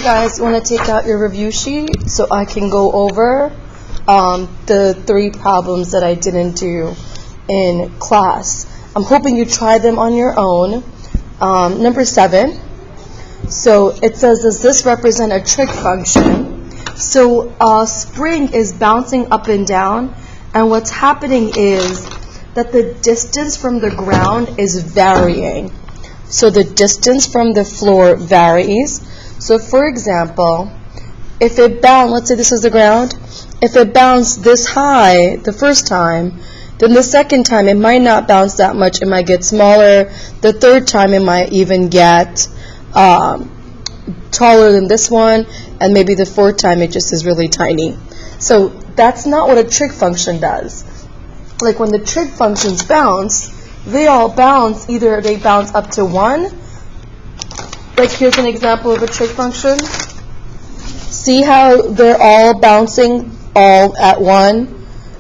guys want to take out your review sheet so I can go over the 3 problems that I didn't do in class. I'm hoping you try them on your own. Number 7. So it says, does this represent a trig function? So spring is bouncing up and down, and what's happening is that the distance from the ground is varying. So the distance from the floor varies. So for example, if it bounced, let's say this is the ground, if it bounced this high the first time, then the second time it might not bounce that much, it might get smaller. The third time it might even get taller than this one, and maybe the fourth time it just is really tiny. So that's not what a trig function does. Like when the trig functions bounce, they all bounce, either they bounce up to 1. Like here's an example of a trig function. See how they're all bouncing all at 1,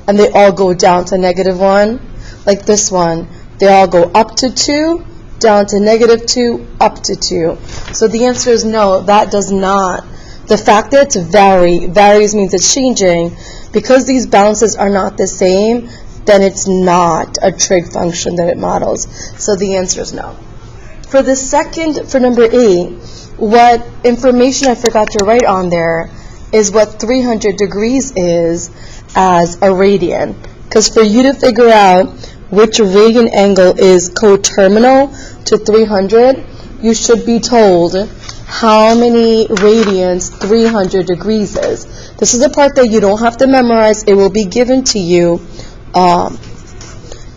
and they all go down to -1? Like this one, they all go up to 2, down to -2, up to 2. So the answer is no, that does not. The fact that it's varies means it's changing. Because these bounces are not the same, then it's not a trig function that it models. So the answer is no. For number 8, what information I forgot to write on there is what 300 degrees is as a radian. Because for you to figure out which radian angle is coterminal to 300, you should be told how many radians 300 degrees is. This is a part that you don't have to memorize. It will be given to you. It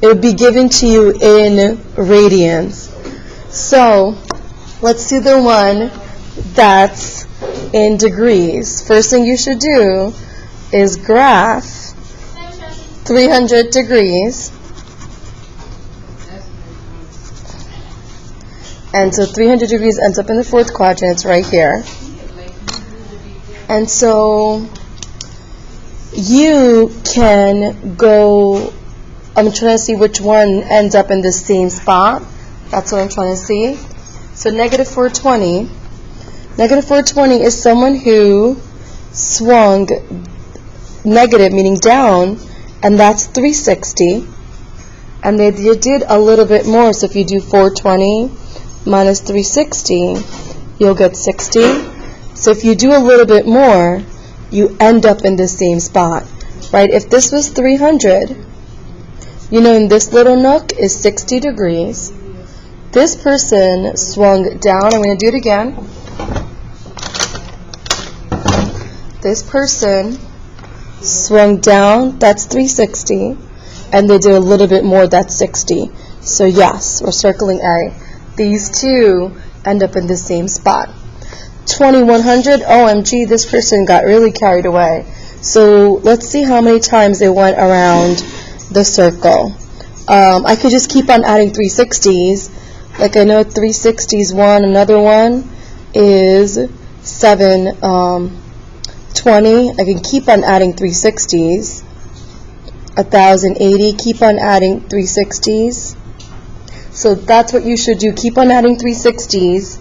will be given to you in radians. So let's see the one that's in degrees. First thing you should do is graph 300 degrees. And so 300 degrees ends up in the 4th quadrant. It's right here. And so you can go, I'm trying to see which one ends up in the same spot. That's what I'm trying to see. So -420. -420 is someone who swung negative, meaning down, and that's 360. And they did a little bit more. So if you do 420 minus 360, you'll get 60. So if you do a little bit more, you end up in the same spot, right? If this was 300, you know, in this little nook is 60 degrees. This person swung down. I'm going to do it again. This person swung down, that's 360, and they did a little bit more, that's 60. So yes, we're circling A. These two end up in the same spot. 2100, OMG, this person got really carried away. So let's see how many times they went around the circle. I could just keep on adding 360s. Like I know 360s one, another one is 720. I can keep on adding 360s. 1080, keep on adding 360s. So that's what you should do. Keep on adding 360s.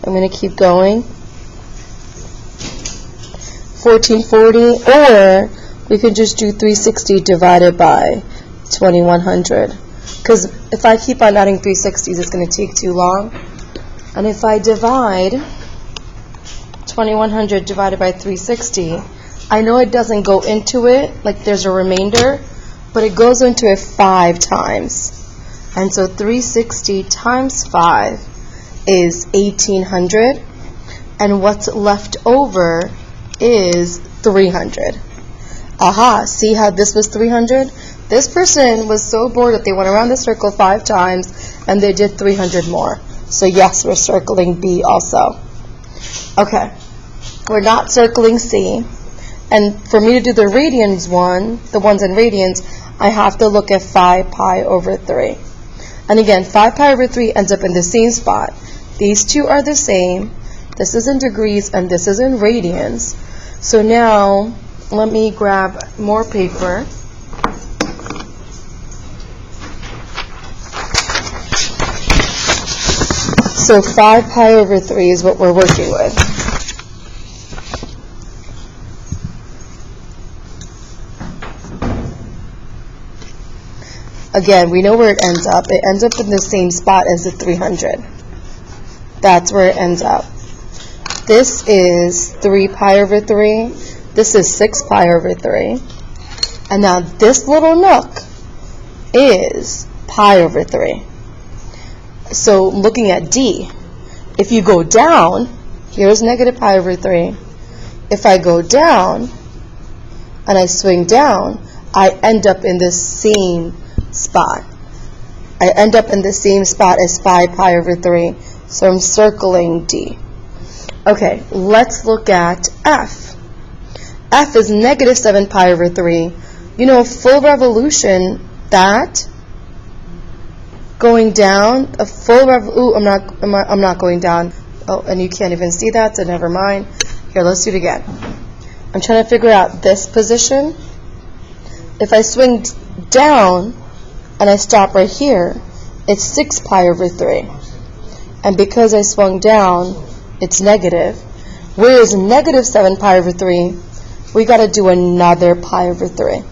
I'm going to keep going. 1440, or we could just do 360 divided by 2100. Because if I keep on adding 360s, it's going to take too long. And if I divide 2100 divided by 360, I know it doesn't go into it, like there's a remainder, but it goes into it 5 times. And so 360 times 5 is 1800. And what's left over is 300. Aha, see how this was 300? This person was so bored that they went around the circle 5 times and they did 300 more. So yes, we're circling B also. Okay, we're not circling C. And for me to do the radians one, the ones in radians, I have to look at 5 pi over 3. And again, 5 pi over 3 ends up in the same spot. These two are the same. This is in degrees and this is in radians. So now, let me grab more paper. So 5 pi over 3 is what we're working with. Again, we know where it ends up. It ends up in the same spot as the 300. That's where it ends up. This is 3 pi over 3. This is 6 pi over 3. And now this little nook is pi over 3. So looking at D, if you go down, here's negative pi over 3. If I go down and I swing down, I end up in the same spot. I end up in the same spot as 5 pi over 3. So I'm circling D. Okay, let's look at F. F is negative 7 pi over 3. You know, a full revolution, that going down, a full I'm not going down. Oh, and you can't even see that, so never mind. Here, let's do it again. I'm trying to figure out this position. If I swing down and I stop right here, it's 6 pi over 3. And because I swung down, it's negative. Whereas negative 7 pi over 3, we got to do another pi over 3.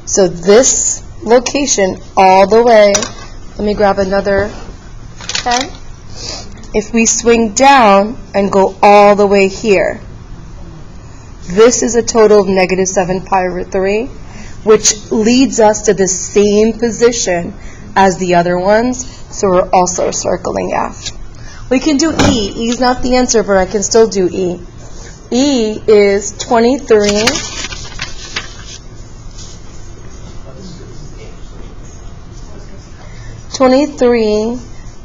So this location all the way, let me grab another pen. If we swing down and go all the way here, this is a total of negative 7 pi over 3, which leads us to the same position as the other ones, so we're also circling F. We can do E. E is not the answer, but I can still do E. E is 23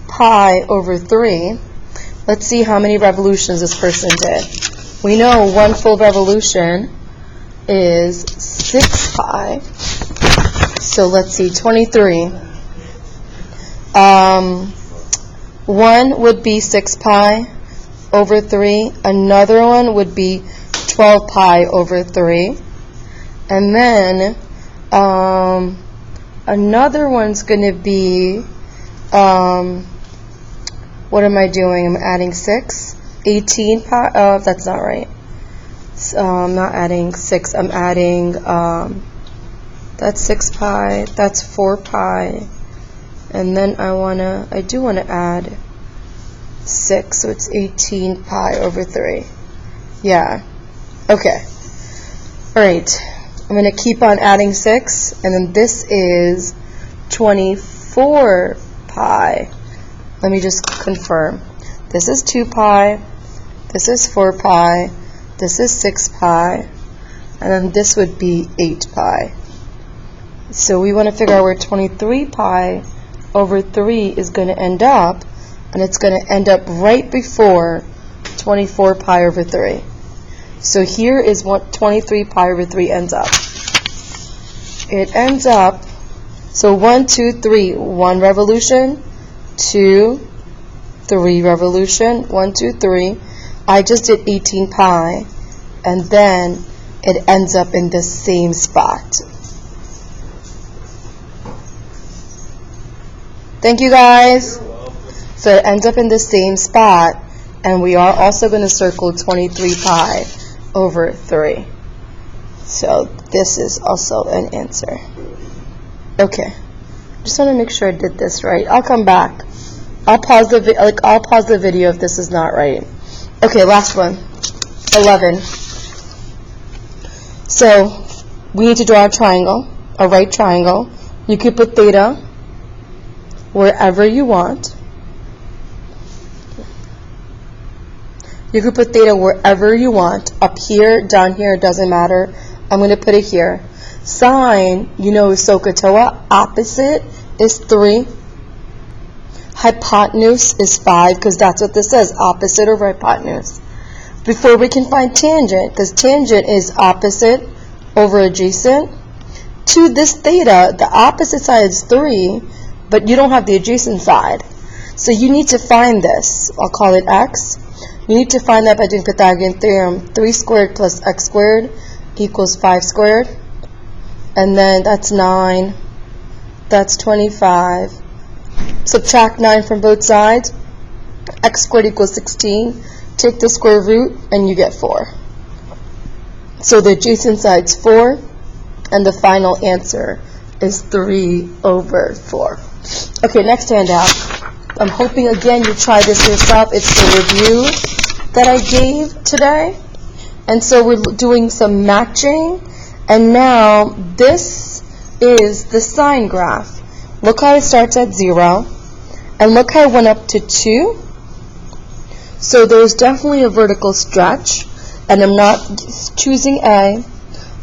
pi over 3. Let's see how many revolutions this person did. We know one full revolution is 6 pi. So let's see, 23. One would be 6 pi over 3. Another one would be 12 pi over 3. And then another one's going to be, what am I doing? I'm adding 6. 18 pi, that's not right. I'm not adding 6. I'm adding, that's 6 pi. That's 4 pi. And then I do want to add 6, so it's 18 pi over 3. Yeah. Okay. All right. I'm going to keep on adding 6, and then this is 24 pi. Let me just confirm. This is 2 pi. This is 4 pi. This is 6 pi. And then this would be 8 pi. So we want to figure out where 23 pi over 3 is going to end up, and it's going to end up right before 24 pi over 3. So here is what 23 pi over 3 ends up. It ends up, so 1, 2, 3, 1 revolution, 2, 3 revolution, 1, 2, 3. I just did 18 pi, and then it ends up in the same spot. Thank you, guys. So it ends up in the same spot, and we are also going to circle 23 pi over 3. So this is also an answer. Okay. Just want to make sure I did this right. I'll come back. I'll pause the video if this is not right. Okay, last one. 11. So we need to draw a triangle, a right triangle. You could put theta wherever you want. You could put theta wherever you want. Up here, down here, it doesn't matter. I'm going to put it here. Sine, you know, is SOHCAHTOA. Opposite is 3. Hypotenuse is 5, because that's what this says, opposite over hypotenuse. Before we can find tangent, because tangent is opposite over adjacent. To this theta, the opposite side is 3, but you don't have the adjacent side. So you need to find this. I'll call it x. You need to find that by doing Pythagorean theorem. 3 squared plus x squared equals 5 squared. And then that's 9. That's 25. Subtract 9 from both sides. X squared equals 16. Take the square root and you get 4. So the adjacent side's 4, and the final answer is 3/4. Okay, next handout. I'm hoping again you try this yourself. It's the review that I gave today. And so we're doing some matching. And now this is the sine graph. Look how it starts at 0. And look how it went up to 2. So there's definitely a vertical stretch. And I'm not choosing A.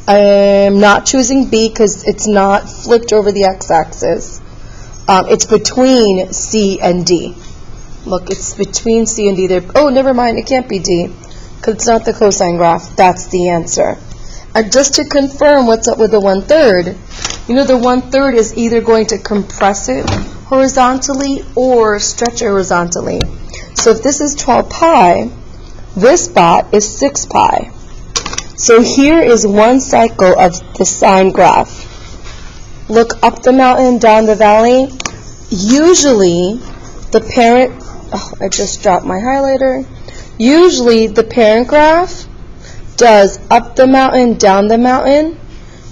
I'm not choosing B because it's not flipped over the x-axis. It's between C and D. Look, it's between C and D. Oh, never mind. It can't be D because it's not the cosine graph. That's the answer. And just to confirm what's up with the 1/3, you know the 1/3 is either going to compress it horizontally or stretch it horizontally. So if this is 12 pi, this spot is 6 pi. So here is one cycle of the sine graph. Look up the mountain, down the valley. Usually the parent, I just dropped my highlighter. Usually the parent graph does up the mountain, down the mountain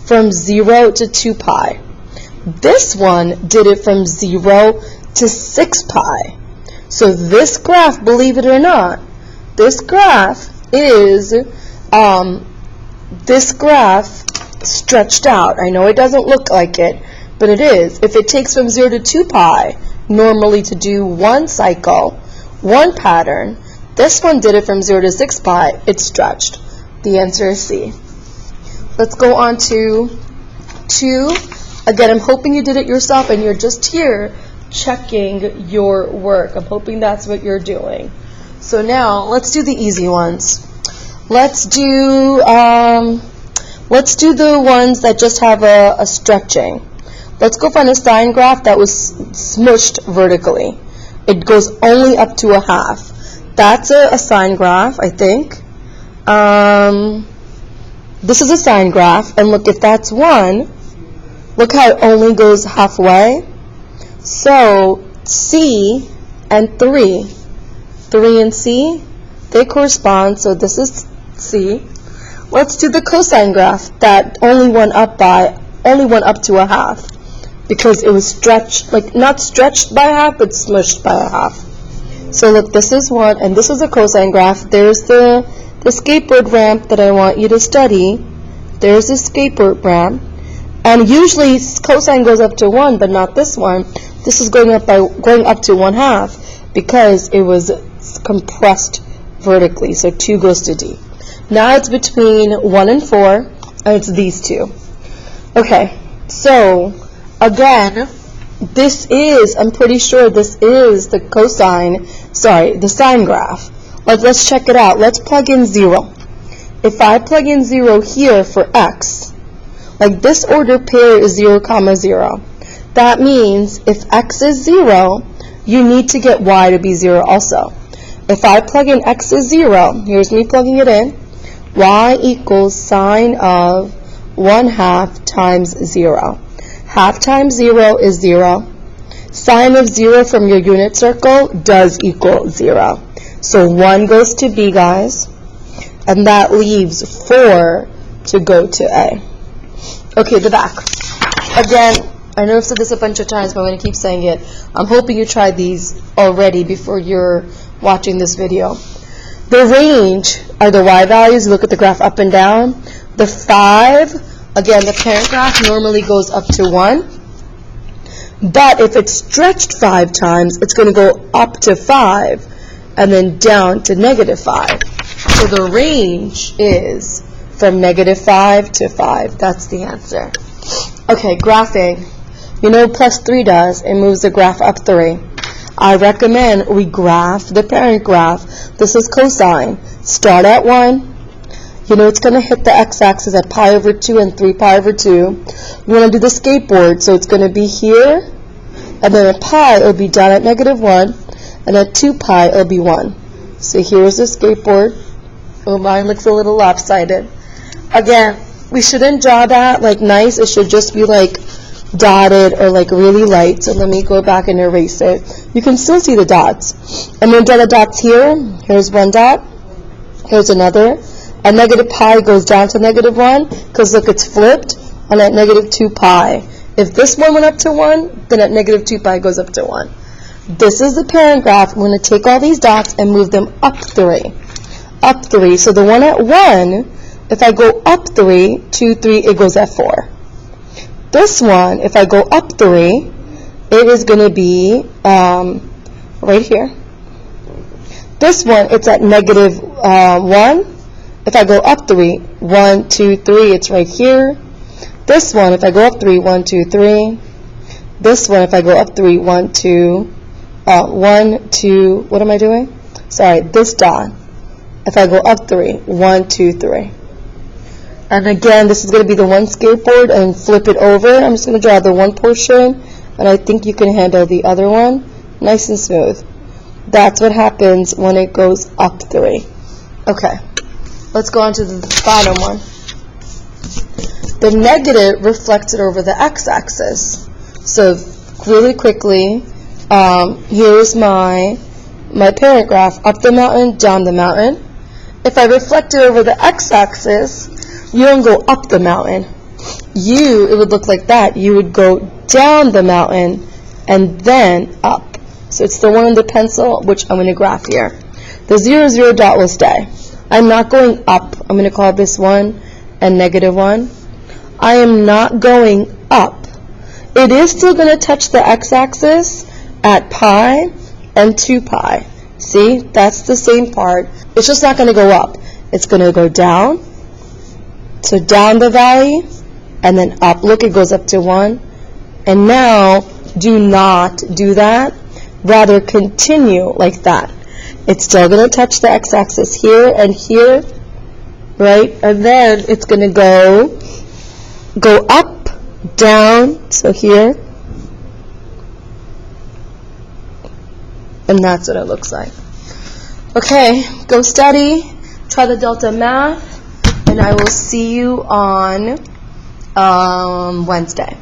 from 0 to 2 pi. This one did it from 0 to 6 pi. So this graph, believe it or not, this graph is stretched out. I know it doesn't look like it, but it is. If it takes from 0 to 2 pi, normally to do one cycle, one pattern, this one did it from 0 to 6 pi, it's stretched. The answer is C. Let's go on to 2. Again, I'm hoping you did it yourself and you're just here checking your work. I'm hoping that's what you're doing. So now, let's do the easy ones. Let's do the ones that just have a stretching. Let's go find a sine graph that was smushed vertically. It goes only up to a half. That's a sine graph, I think. This is a sine graph, and look, if that's 1, look how it only goes halfway. So C and 3 and C, they correspond, so this is C. Let's do the cosine graph that only went up to a half, because it was stretched, like not stretched by half, but smushed by a half. So look, this is 1, and this is a cosine graph. There's the skateboard ramp that I want you to study. There's the skateboard ramp. And usually cosine goes up to 1, but not this one. This is going up to 1/2 because it was compressed vertically. So 2 goes to D. Now it's between 1 and 4, and it's these two. Okay, so again, this is, I'm pretty sure this is the the sine graph. Let's check it out. Let's plug in 0. If I plug in 0 here for x, like this order pair is 0, 0. That means if x is 0, you need to get y to be 0 also. If I plug in x is 0, here's me plugging it in, y equals sine of 1/2 times 0. Half times 0 is 0. Sine of 0 from your unit circle does equal 0. So 1 goes to B, guys, and that leaves 4 to go to A. Okay, the back. Again, I know I've said this a bunch of times, but I'm going to keep saying it. I'm hoping you tried these already before you're watching this video. The range are the y values. Look at the graph up and down. The 5, again, the parent graph normally goes up to 1. But if it's stretched 5 times, it's going to go up to 5 and then down to -5. So the range is from -5 to 5. That's the answer. Okay, graphing. You know +3 does. It moves the graph up 3. I recommend we graph the parent graph. This is cosine. Start at 1. You know it's going to hit the x-axis at pi/2 and 3 pi/2. You want to do the skateboard, so it's going to be here, and then at pi it'll be down at -1, and at 2 pi it'll be 1. So here's the skateboard. Oh, mine looks a little lopsided. Again, we shouldn't draw that like nice. It should just be like dotted or like really light. So let me go back and erase it. You can still see the dots. I'm going to draw the dots here. Here's one dot. Here's another. And -pi goes down to -1 because look, it's flipped. And at -2 pi, If this one went up to 1, then at negative 2 pi it goes up to 1. This is the parent graph. I'm going to take all these dots and move them up 3. Up 3. So the one at 1, if I go up 3, 2, 3, it goes at 4. This one, if I go up 3, it is going to be right here. This one, it's at negative 1. If I go up 3, 1, 2, 3, it's right here. This one, if I go up 3, 1, 2, 3. This one, if I go up 3, 1, 2, 1, 2, what am I doing? Sorry, this dot. If I go up 3, 1, 2, 3. And again, this is going to be the one skateboard, and flip it over. I'm just going to draw the one portion, and I think you can handle the other one. Nice and smooth. That's what happens when it goes up 3. Okay, let's go on to the bottom one. The negative reflected over the x-axis. So really quickly, here's my parent graph, up the mountain, down the mountain. If I reflect it over the x-axis, you don't go up the mountain. It would look like that. You would go down the mountain and then up. So it's the one in the pencil, which I'm going to graph here. The 0, 0 dot will stay. I'm not going up. I'm going to call this 1 and negative 1. I am not going up. It is still going to touch the x-axis at pi and 2 pi. See, that's the same part. It's just not going to go up. It's going to go down. So down the valley, and then up. Look, it goes up to 1. And now, do not do that. Rather, continue like that. It's still going to touch the x-axis here and here, right? And then it's going to go up, down, so here. And that's what it looks like. Okay, go study, try the delta math, and I will see you on Wednesday.